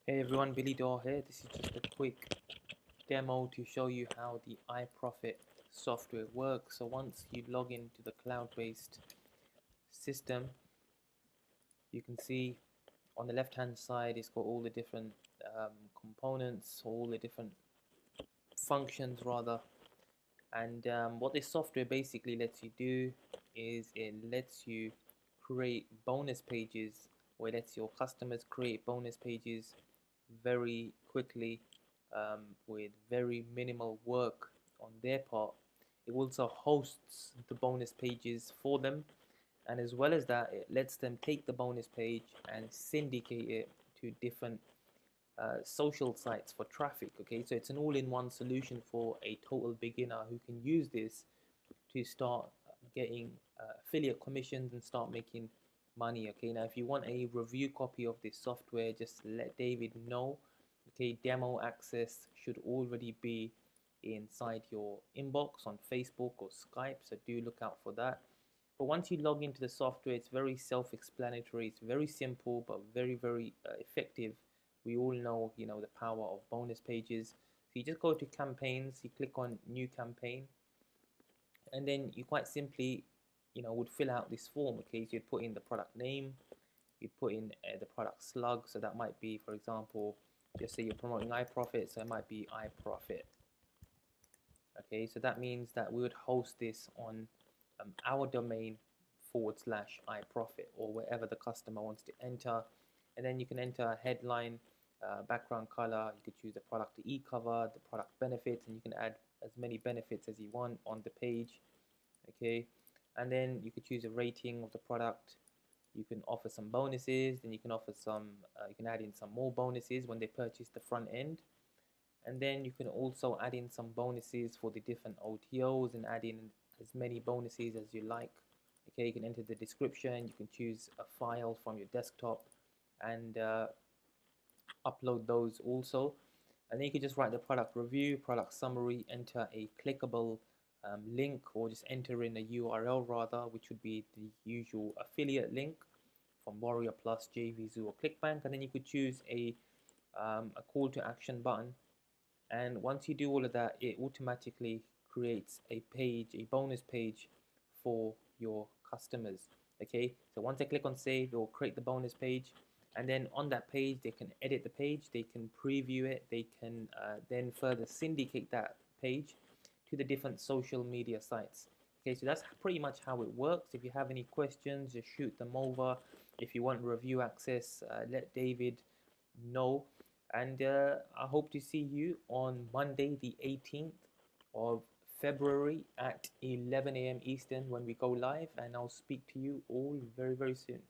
Hey everyone, Billy Door here. This is just a quick demo to show you how the iProfit software works. So once you log into the cloud-based system, you can see on the left-hand side it's got all the different components, all the different functions rather. And what this software basically lets you do is it lets you create bonus pages, or it lets your customers create bonus pages very quickly with very minimal work on their part. It also hosts the bonus pages for them, and as well as that, it lets them take the bonus page and syndicate it to different social sites for traffic. Okay, so it's an all-in-one solution for a total beginner who can use this to start getting affiliate commissions and start making money. Okay, now if you want a review copy of this software, just let David know. Okay, demo access should already be inside your inbox on Facebook or Skype, so do look out for that. But once you log into the software, it's very self-explanatory. It's very simple, but very effective. We all know, the power of bonus pages. So you just go to campaigns, you click on new campaign, and then you quite simply, would fill out this form. Okay, so you'd put in the product name, you'd put in the product slug. So that might be, for example, just say you're promoting iProfit, so it might be iProfit. Okay, so that means that we would host this on our domain /iProfit, or wherever the customer wants to enter. And then you can enter a headline, background color. You could choose the product to e-cover, the product benefits, and you can add as many benefits as you want on the page. Okay, and then you could choose a rating of the product. You can offer some bonuses, then you can offer some, you can add in some more bonuses when they purchase the front end. And then you can also add in some bonuses for the different OTOs and add in as many bonuses as you like. Okay, you can enter the description, you can choose a file from your desktop and upload those also. And then you can just write the product review, product summary, enter a clickable link, or just enter in a URL rather, which would be the usual affiliate link from Warrior Plus, JVZoo, or ClickBank. And then you could choose a call to action button. And once you do all of that, it automatically creates a page, a bonus page for your customers. Okay, so once they click on save, it will create the bonus page, and then on that page they can edit the page, they can preview it, they can then further syndicate that page to the different social media sites. Okay, so that's pretty much how it works. If you have any questions, just shoot them over. If you want review access, let David know. And I hope to see you on Monday, the 18th of February at 11 a.m. Eastern when we go live. And I'll speak to you all very soon.